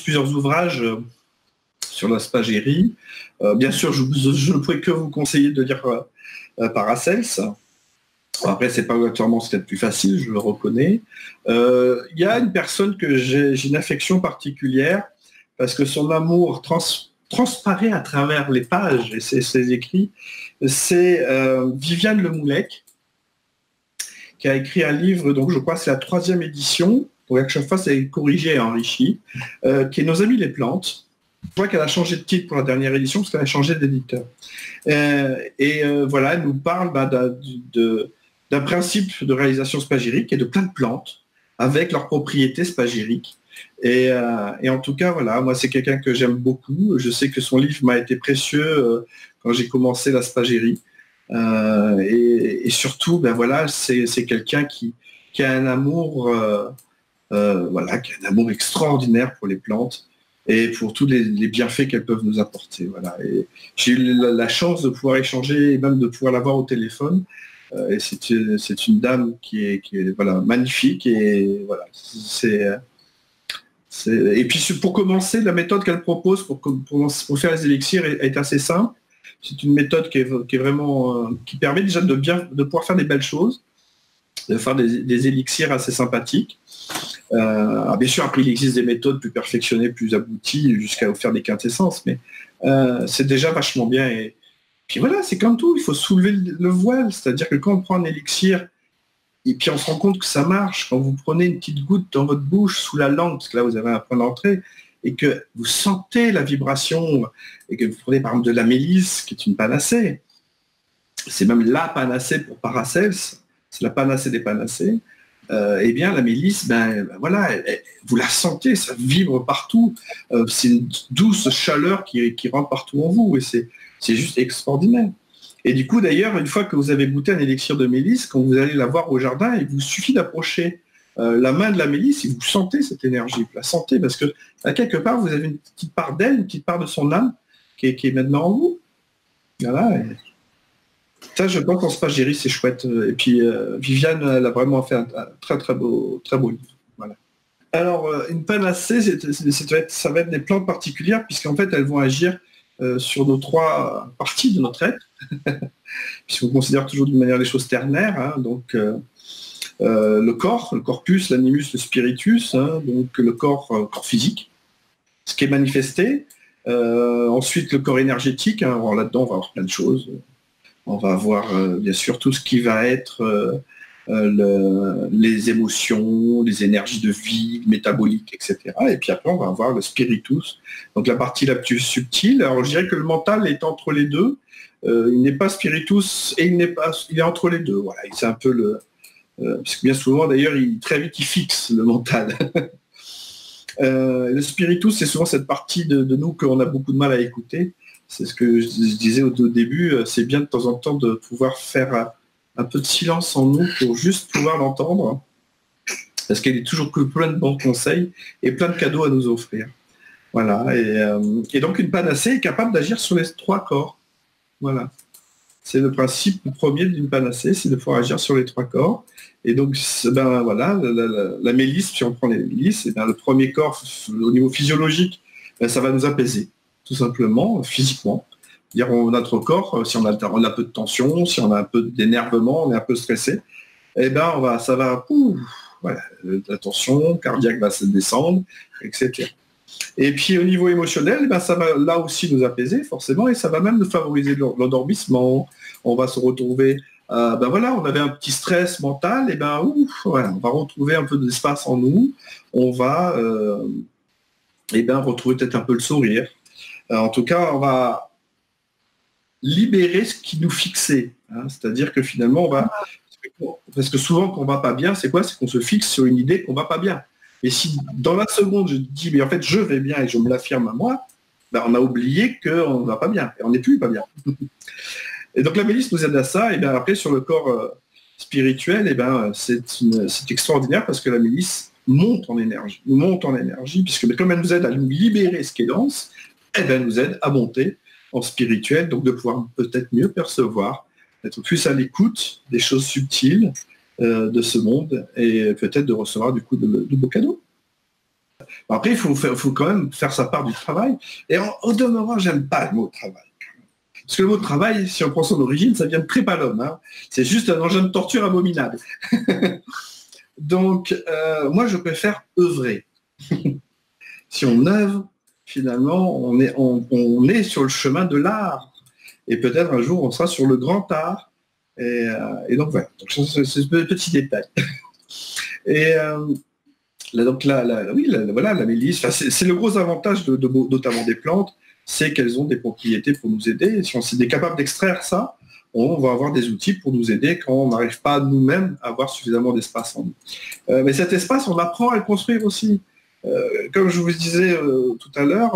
plusieurs ouvrages sur la spagérie. Bien sûr, je ne pourrais que vous conseiller de lire Paracels. Après, c'est pas obligatoirement ce qu'il y a de plus facile, je le reconnais. Il y a une personne que j'ai une affection particulière parce que son amour transparaît à travers les pages et ses écrits. C'est Viviane Lemoulec, qui a écrit un livre, donc je crois que c'est la 3e édition, donc à chaque fois c'est corrigé et enrichi, qui est Nos amis les plantes. Je crois qu'elle a changé de titre pour la dernière édition parce qu'elle a changé d'éditeur. Voilà, elle nous parle d'un principe de réalisation spagérique et de plein de plantes avec leurs propriétés spagériques. Et en tout cas, voilà, moi c'est quelqu'un que j'aime beaucoup. Je sais que son livre m'a été précieux quand j'ai commencé la spagérie. Et surtout, ben voilà, c'est quelqu'un qui a un amour, voilà, qui a un amour extraordinaire pour les plantes et pour tous les bienfaits qu'elles peuvent nous apporter. Voilà. Et j'ai eu la chance de pouvoir échanger et même de pouvoir l'avoir au téléphone. Et c'est une dame qui est voilà, magnifique. Et voilà, et puis pour commencer, la méthode qu'elle propose pour faire les élixirs est assez simple. C'est une méthode qui est vraiment qui permet déjà de pouvoir faire des belles choses, de faire des élixirs assez sympathiques. Bien sûr, après il existe des méthodes plus perfectionnées, plus abouties, jusqu'à faire des quintessences, mais c'est déjà vachement bien. Et puis voilà, c'est comme tout, il faut soulever le voile, c'est-à-dire que quand on prend un élixir, et puis on se rend compte que ça marche, quand vous prenez une petite goutte dans votre bouche, sous la langue, parce que là vous avez un point d'entrée, et que vous sentez la vibration, et que vous prenez par exemple de la mélisse, qui est une panacée, c'est même la panacée pour Paracels, c'est la panacée des panacées, eh bien la mélisse, voilà, vous la sentez, ça vibre partout, c'est une douce chaleur qui rentre partout en vous, et c'est juste extraordinaire. Et du coup, d'ailleurs, une fois que vous avez goûté un élixir de mélisse, quand vous allez la voir au jardin, il vous suffit d'approcher la main de la mélisse et vous sentez cette énergie, vous la sentez, parce que à quelque part, vous avez une petite part d'elle, une petite part de son âme qui est maintenant en vous. Voilà. Et ça, je pense qu'en spagérie, c'est chouette. Et puis, Viviane, elle a vraiment fait un très, très beau livre. Voilà. Alors, une panacée, ça va être des plantes particulières, puisqu'en fait, elles vont agir sur nos 3 parties de notre être, puisqu'on considère toujours d'une manière les choses ternaires, hein, donc le corps, le corpus, l'animus, le spiritus, hein, donc le corps physique, ce qui est manifesté. Ensuite, le corps énergétique, hein, alors là-dedans, on va avoir plein de choses. On va avoir, bien sûr, tout ce qui va être les émotions, les énergies de vie, métaboliques, etc. Et puis après, on va avoir le spiritus, donc la partie la plus subtile. Alors, je dirais que le mental est entre les deux. Il n'est pas spiritus et il est entre les deux. Voilà, c'est un peu parce que bien souvent, d'ailleurs, très vite, il fixe le mental. Le spiritus, c'est souvent cette partie de nous qu'on a beaucoup de mal à écouter. C'est ce que je disais au début, c'est bien de temps en temps de pouvoir faire un peu de silence en nous pour juste pouvoir l'entendre, parce qu'elle est toujours plein de bons conseils et plein de cadeaux à nous offrir. Voilà, et donc une panacée est capable d'agir sur les 3 corps. Voilà. C'est le principe premier d'une panacée, c'est de pouvoir agir sur les 3 corps. Et donc, voilà, la mélisse, si on prend les mélisses, le premier corps, au niveau physiologique, ça va nous apaiser, tout simplement, physiquement. Dire notre corps, si on a peu de tension, si on a un peu d'énervement, on est un peu stressé, ça va, voilà, la tension cardiaque va se descendre, etc. Et puis au niveau émotionnel, ça va là aussi nous apaiser forcément, et ça va même nous favoriser l'endormissement. On va se retrouver, voilà, on avait un petit stress mental, et voilà, on va retrouver un peu d'espace en nous, on va retrouver peut-être un peu le sourire. En tout cas, on va libérer ce qui nous fixait, hein. C'est-à-dire que finalement, parce que souvent quand on va pas bien, c'est quoi? C'est qu'on se fixe sur une idée qu'on va pas bien. Et si dans la seconde, je dis, mais en fait, je vais bien et je me l'affirme à moi, on a oublié qu'on ne va pas bien, et on n'est plus pas bien. Et donc la mélisse nous aide à ça, et après, sur le corps spirituel, c'est extraordinaire, parce que la mélisse monte en énergie, puisque comme elle nous aide à nous libérer ce qui est dense, elle nous aide à monter en spirituel, donc de pouvoir peut-être mieux percevoir, être plus à l'écoute des choses subtiles de ce monde, et peut-être de recevoir du coup de beaux cadeaux. Après, faut quand même faire sa part du travail. Et au demeurant, j'aime pas le mot travail. Parce que le mot travail, si on prend son origine, ça vient de trépalum. Hein. C'est juste un engin de torture abominable. Donc, moi, je préfère œuvrer. Si on œuvre, finalement, on est sur le chemin de l'art. Et peut-être un jour, on sera sur le grand art. Et donc, voilà. Donc, c'est ce petit détail. Et donc, voilà, la mélisse, c'est le gros avantage notamment des plantes, c'est qu'elles ont des propriétés pour nous aider. Et si on est capable d'extraire ça, on va avoir des outils pour nous aider quand on n'arrive pas nous-mêmes à avoir suffisamment d'espace en nous. Mais cet espace, on apprend à le construire aussi. Comme je vous disais tout à l'heure,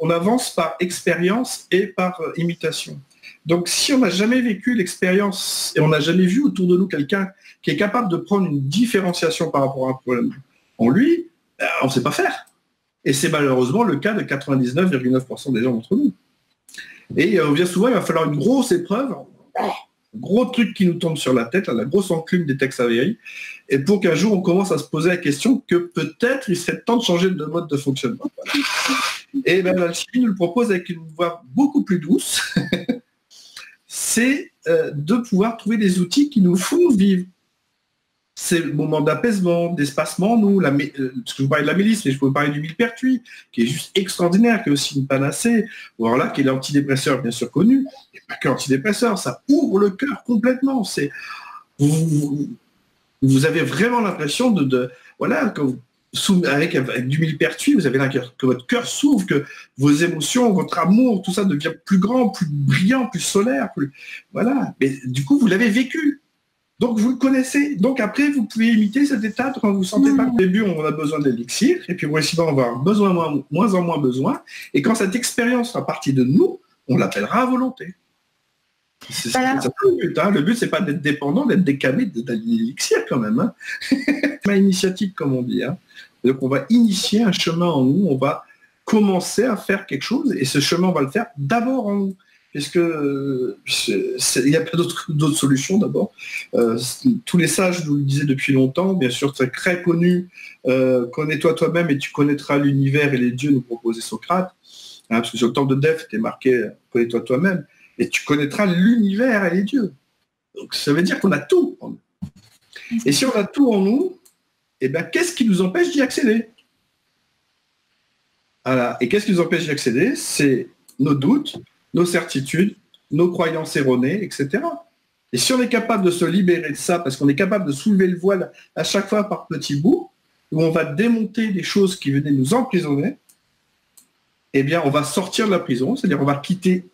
on avance par expérience et par imitation. Donc si on n'a jamais vécu l'expérience et on n'a jamais vu autour de nous quelqu'un qui est capable de prendre une différenciation par rapport à un problème en lui, on ne sait pas faire. Et c'est malheureusement le cas de 99,9% des gens d'entre nous. Et bien souvent, il va falloir une grosse épreuve, un gros truc qui nous tombe sur la tête, la grosse enclume des textes Avery, et pour qu'un jour on commence à se poser la question que peut-être il serait temps de changer de mode de fonctionnement. Voilà. Et bien l'alchimie nous le propose avec une voie beaucoup plus douce, c'est de pouvoir trouver des outils qui nous font vivre. C'est le moment d'apaisement, d'espacement, nous, parce que je vous parlais de la mélisse, mais je peux vous parler du millepertuis, qui est juste extraordinaire, qui est aussi une panacée, ou alors là, qui est l'antidépresseur bien sûr connu, et pas que l'antidépresseur, ça ouvre le cœur complètement. Vous avez vraiment l'impression voilà, que avec du millepertuis, vous avez l'impression que votre cœur s'ouvre, que vos émotions, votre amour, tout ça devient plus grand, plus brillant, plus solaire, voilà. Mais du coup, vous l'avez vécu. Donc, vous le connaissez. Donc, après, vous pouvez imiter cet état quand vous ne sentez pas. Au début, on a besoin de l'élixir, et puis progressivement, on va avoir moins en moins besoin. Et quand cette expérience sera partie de nous, on l'appellera à volonté. C'est ça le but. Hein. Le but, c'est pas d'être dépendant, d'être décamé de l'élixir quand même. Hein. Chemin initiatique, comme on dit. Hein. Donc, on va initier un chemin en nous, on va commencer à faire quelque chose, et ce chemin, on va le faire d'abord en nous. Puisque il n'y a pas d'autres solutions d'abord. Tous les sages nous le disaient depuis longtemps, bien sûr, c'est très connu. Connais-toi toi-même et tu connaîtras l'univers et les dieux, nous proposait Socrate. Hein, parce que sur le temple de Delphes, c'était marqué connais-toi toi-même et tu connaîtras l'univers et les dieux. Donc ça veut dire qu'on a tout en nous. Et si on a tout en nous, eh bien, qu'est-ce qui nous empêche d'y accéder? Voilà. Et qu'est-ce qui nous empêche d'y accéder? C'est nos doutes, nos certitudes, nos croyances erronées, etc. Et si on est capable de se libérer de ça, parce qu'on est capable de soulever le voile à chaque fois par petits bouts, où on va démonter des choses qui venaient nous emprisonner, eh bien, on va sortir de la prison, c'est-à-dire on va quitter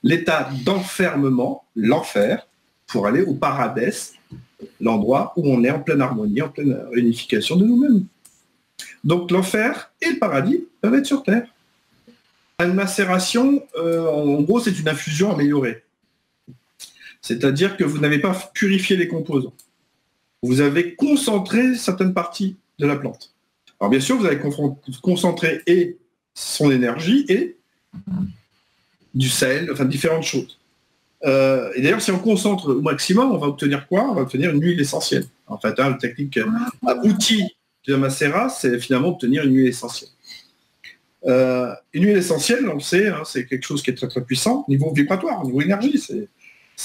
l'état d'enfermement, l'enfer, pour aller au paradès, l'endroit où on est en pleine harmonie, en pleine unification de nous-mêmes. Donc l'enfer et le paradis peuvent être sur Terre. Une macération, en gros, c'est une infusion améliorée. C'est-à-dire que vous n'avez pas purifié les composants. Vous avez concentré certaines parties de la plante. Alors bien sûr, vous avez concentré et son énergie et du sel, enfin différentes choses. Et d'ailleurs, si on concentre au maximum, on va obtenir quoi? On va obtenir une huile essentielle. En fait, la technique aboutie de la macérat, c'est finalement obtenir une huile essentielle. Une huile essentielle, on le sait, hein, c'est quelque chose qui est très très puissant, au niveau vibratoire, au niveau énergie.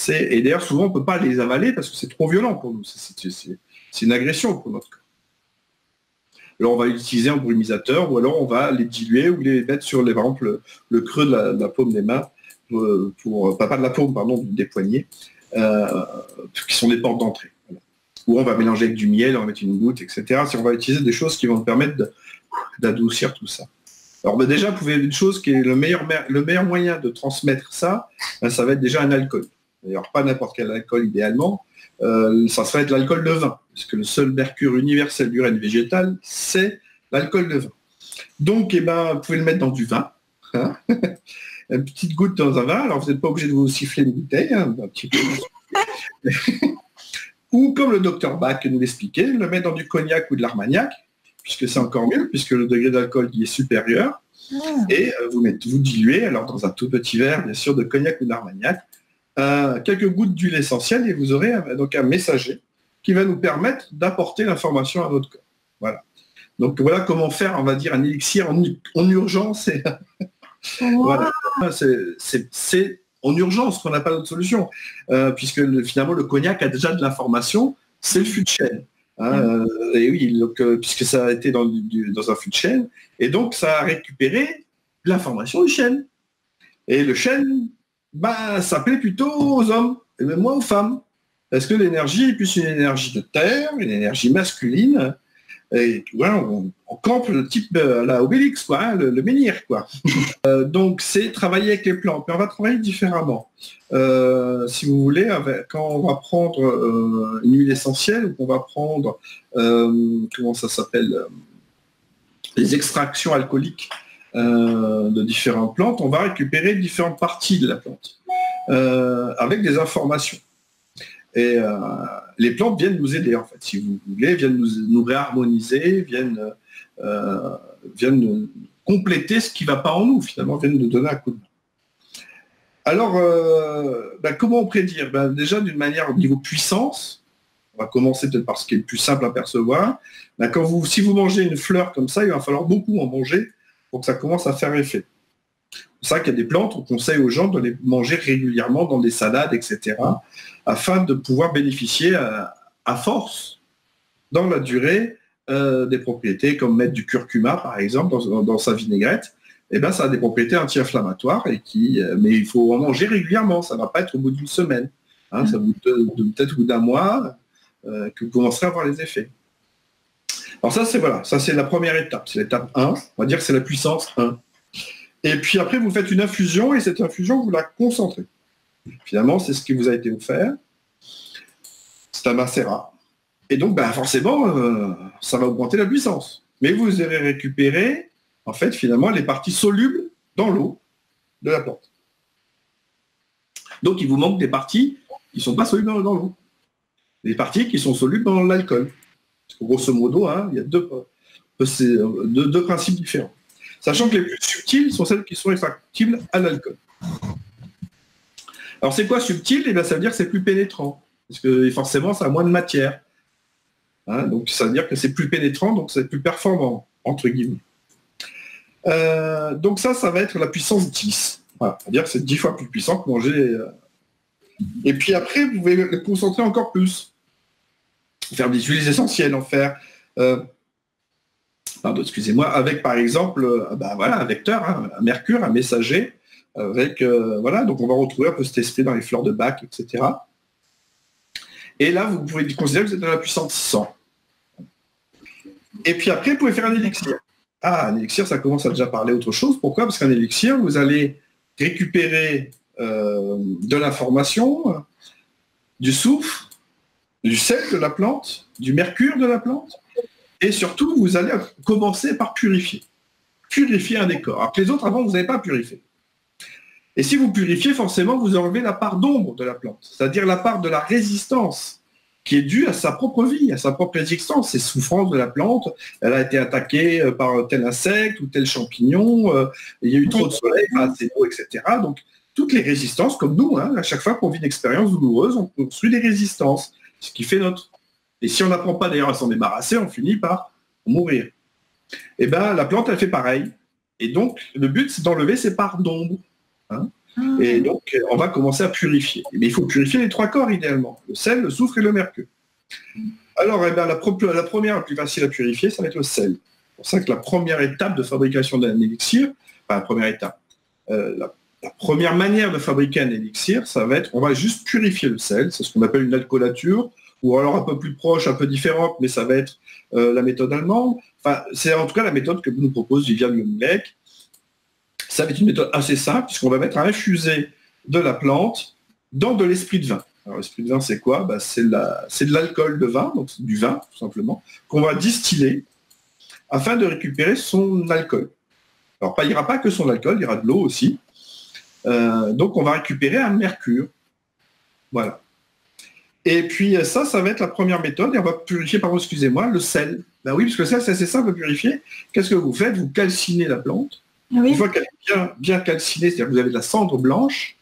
Et d'ailleurs, souvent, on ne peut pas les avaler parce que c'est trop violent pour nous. C'est une agression pour notre corps. Alors, on va utiliser un brumisateur ou alors on va les diluer ou les mettre sur, par exemple, le creux de la paume des mains, pas de la paume, pardon, des poignets, qui sont des portes d'entrée. Voilà. Ou on va mélanger avec du miel, on va mettre une goutte, etc. Si on va utiliser des choses qui vont nous permettre d'adoucir tout ça. Alors déjà, vous pouvez une chose qui est le meilleur moyen de transmettre ça, ça va être déjà un alcool. D'ailleurs, pas n'importe quel alcool idéalement, ça va être l'alcool de vin, parce que le seul mercure universel du règne végétal, c'est l'alcool de vin. Donc, vous pouvez le mettre dans du vin, hein, une petite goutte dans un vin, alors vous n'êtes pas obligé de vous siffler une bouteille, hein, un petit peu. Ou comme le docteur Bach nous l'expliquait, le mettre dans du cognac ou de l'armagnac, puisque c'est encore mieux, puisque le degré d'alcool y est supérieur, et vous diluez, alors dans un tout petit verre, bien sûr, de cognac ou d'armagnac, quelques gouttes d'huile essentielle, et vous aurez donc un messager qui va nous permettre d'apporter l'information à notre corps. Voilà. Donc voilà comment faire, on va dire, un élixir en urgence. Et voilà, c'est en urgence qu'on n'a pas d'autre solution, puisque finalement le cognac a déjà de l'information, c'est le fût de chêne. Hein, et oui, donc, puisque ça a été dans un fût de chêne, et donc ça a récupéré l'information du chêne. Et le chêne, bah, ça plaît plutôt aux hommes, et même moins aux femmes. Parce que l'énergie est plus une énergie de terre, une énergie masculine, et voilà, on campe le type à la Obélix, quoi, hein, le menhir, quoi. Donc c'est travailler avec les plantes, mais on va travailler différemment. Si vous voulez, quand on va prendre une huile essentielle, ou qu'on va prendre, comment ça s'appelle, les extractions alcooliques de différentes plantes, on va récupérer différentes parties de la plante, avec des informations. Et les plantes viennent nous aider, en fait, si vous voulez, viennent nous réharmoniser, viennent compléter ce qui ne va pas en nous, finalement, viennent nous donner un coup de main. Alors, comment on prédire? Déjà, d'une manière au niveau puissance, on va commencer peut-être par ce qui est le plus simple à percevoir. Si vous mangez une fleur comme ça, il va falloir beaucoup en manger pour que ça commence à faire effet. C'est pour ça qu'il y a des plantes, on conseille aux gens de les manger régulièrement dans des salades, etc., afin de pouvoir bénéficier à force, dans la durée, des propriétés, comme mettre du curcuma, par exemple, dans sa vinaigrette. Eh ben, ça a des propriétés anti-inflammatoires, mais il faut en manger régulièrement, ça ne va pas être au bout d'une semaine. Hein, ça peut-être au bout d'un mois que vous commencerez à avoir les effets. Alors ça, c'est la première étape, c'est l'étape 1, on va dire que c'est la puissance 1. Et puis après, vous faites une infusion, et cette infusion, vous la concentrez. Finalement, c'est ce qui vous a été offert. C'est un macérat. Et donc, forcément, ça va augmenter la puissance. Mais vous allez récupérer, en fait, finalement, les parties solubles dans l'eau de la plante. Donc, il vous manque des parties qui ne sont pas solubles dans l'eau. Des parties qui sont solubles dans l'alcool. Grosso modo, hein, il y a deux principes différents. Sachant que les plus subtiles sont celles qui sont extractibles à l'alcool. Alors c'est quoi subtil? Ça veut dire que c'est plus pénétrant, parce que forcément ça a moins de matière. Hein, donc ça veut dire que c'est plus pénétrant, donc c'est plus performant, entre guillemets. Donc ça va être la puissance 10. Voilà, c'est-à-dire que c'est 10 fois plus puissant que manger. Et puis après, vous pouvez le concentrer encore plus. Faire des huiles essentielles, en faire... Pardon, excusez-moi, avec par exemple un vecteur, hein, un mercure, un messager, avec donc on va retrouver un peu cet esprit dans les fleurs de Bach, etc. Et là, vous pouvez considérer que vous êtes dans la puissance 100. Et puis après, vous pouvez faire un élixir. Ah, un élixir, ça commence à déjà parler autre chose. Pourquoi? Parce qu'un élixir, vous allez récupérer de l'information, du soufre, du sel de la plante, du mercure de la plante. Et surtout, vous allez commencer par purifier. Purifier un décor. Alors que les autres, avant, vous n'avez pas purifié. Et si vous purifiez, forcément, vous enlevez la part d'ombre de la plante, c'est-à-dire la part de la résistance qui est due à sa propre vie, à sa propre existence, ces souffrances de la plante. Elle a été attaquée par tel insecte ou tel champignon, il y a eu trop de soleil, pas assez d'eau, etc. Donc, toutes les résistances, comme nous, hein, à chaque fois qu'on vit une expérience douloureuse, on construit des résistances, ce qui fait notre... Et si on n'apprend pas d'ailleurs à s'en débarrasser, on finit par mourir. Et la plante, elle fait pareil. Et donc, le but, c'est d'enlever ces parts d'ombre. Hein. Et donc, on va commencer à purifier. Mais il faut purifier les 3 corps, idéalement. Le sel, le soufre et le mercure. Alors, la première, la plus facile à purifier, ça va être le sel. C'est pour ça que la première étape de fabrication d'un élixir, la première étape, la première manière de fabriquer un élixir, ça va être, on va juste purifier le sel. C'est ce qu'on appelle une alcoolature, ou alors un peu plus proche, un peu différente, mais ça va être la méthode allemande. Enfin, c'est en tout cas la méthode que nous propose Viviane Lemoullec. Ça va être une méthode assez simple, puisqu'on va mettre à infuser de la plante dans de l'esprit de vin. Alors l'esprit de vin, c'est quoi? C'est de l'alcool de vin, donc c'est du vin, tout simplement, qu'on va distiller afin de récupérer son alcool. Alors, il n'y aura pas que son alcool, il y aura de l'eau aussi. Donc, on va récupérer un mercure. Voilà. Et puis ça va être la première méthode, et on va purifier, excusez-moi, le sel. Oui, parce que le sel, c'est assez simple à purifier. Qu'est-ce que vous faites? Vous calcinez la plante. Oui. Une fois qu'elle est bien calcinée, c'est-à-dire que vous avez de la cendre blanche,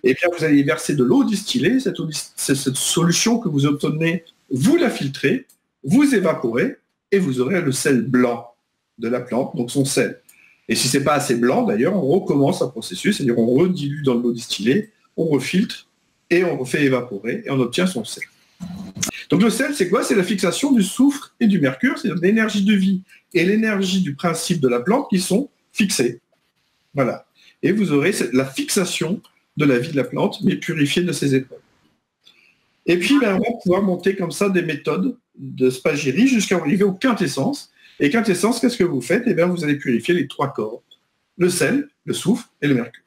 et bien vous allez y verser de l'eau distillée. Cette solution que vous obtenez, vous la filtrez, vous évaporez, et vous aurez le sel blanc de la plante, donc son sel. Et si c'est pas assez blanc, d'ailleurs, on recommence un processus, c'est-à-dire on redilue dans l'eau distillée, on refiltre, et on refait évaporer, et on obtient son sel. Donc le sel, c'est quoi? C'est la fixation du soufre et du mercure, c'est-à-dire l'énergie de vie et l'énergie du principe de la plante qui sont fixées. Voilà. Et vous aurez la fixation de la vie de la plante, mais purifiée de ses épreuves. Et puis, on va pouvoir monter comme ça des méthodes de spagyrie jusqu'à arriver aux quintessences. Et quintessence, qu'est-ce que vous faites? Eh bien, vous allez purifier les 3 corps, le sel, le soufre et le mercure.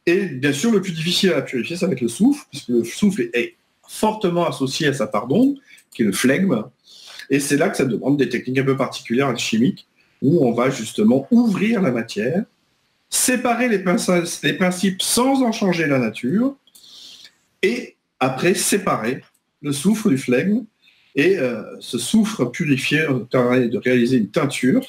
Et bien sûr, le plus difficile à purifier, ça va être le soufre, puisque le soufre est fortement associé à sa part d'ombre, qui est le flegme. Et c'est là que ça demande des techniques un peu particulières alchimiques, où on va justement ouvrir la matière, séparer les principes sans en changer la nature, et après séparer le soufre du flegme, et ce soufre purifié permet de réaliser une teinture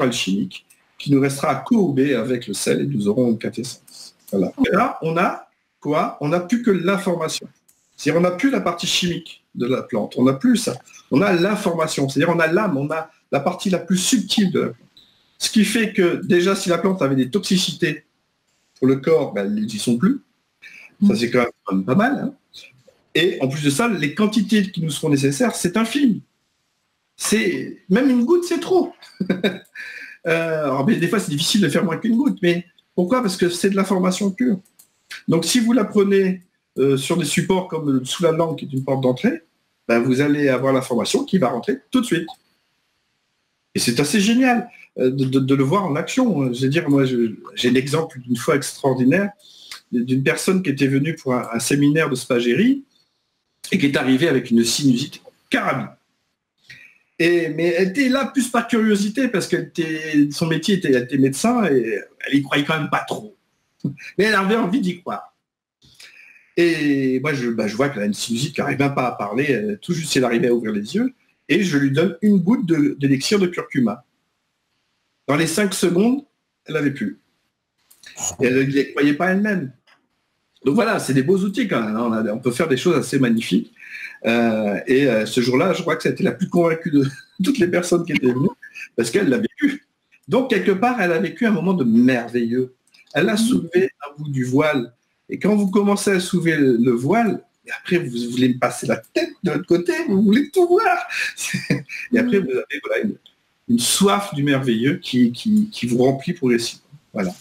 alchimique, qui nous restera à courber avec le sel, et nous aurons une quintessence. Voilà. Et là, on a quoi? On n'a plus que l'information. C'est-à-dire, on n'a plus la partie chimique de la plante, on n'a plus ça. On a l'information, c'est-à-dire on a l'âme, on a la partie la plus subtile de la plante. Ce qui fait que, déjà, si la plante avait des toxicités pour le corps, ben, elles n'y sont plus. Ça, c'est quand même pas mal. Hein. Et en plus de ça, les quantités qui nous seront nécessaires, c'est infime. Même une goutte, c'est trop. Alors, des fois, c'est difficile de faire moins qu'une goutte, mais pourquoi? Parce que c'est de l'information pure. Donc, si vous la prenez sur des supports comme sous la langue, qui est une porte d'entrée, ben, vous allez avoir l'information qui va rentrer tout de suite. Et c'est assez génial de le voir en action. Je veux dire, moi, j'ai l'exemple d'une fois extraordinaire d'une personne qui était venue pour un séminaire de spagyrie et qui est arrivée avec une sinusite carabine. Mais elle était là plus par curiosité parce que son métier elle était médecin et elle y croyait quand même pas trop. Mais elle avait envie d'y croire. Et moi, je vois qu'elle a une sinusite qui n'arrive même pas à parler, tout juste si elle arrivait à ouvrir les yeux, et je lui donne une goutte d'élixir de curcuma. Dans les 5 secondes, elle n'avait plus. Et elle ne les croyait pas elle-même. Donc voilà, c'est des beaux outils quand même. Hein. On peut faire des choses assez magnifiques. Ce jour-là, je crois que ça a été la plus convaincue de toutes les personnes qui étaient venues, parce qu'elle l'a vécu. Donc, quelque part, elle a vécu un moment de merveilleux. Elle a soulevé un bout du voile. Et quand vous commencez à soulever le voile, et après, vous voulez me passer la tête de l'autre côté, vous voulez tout voir. Et après, vous avez voilà, une soif du merveilleux qui vous remplit progressivement. Voilà.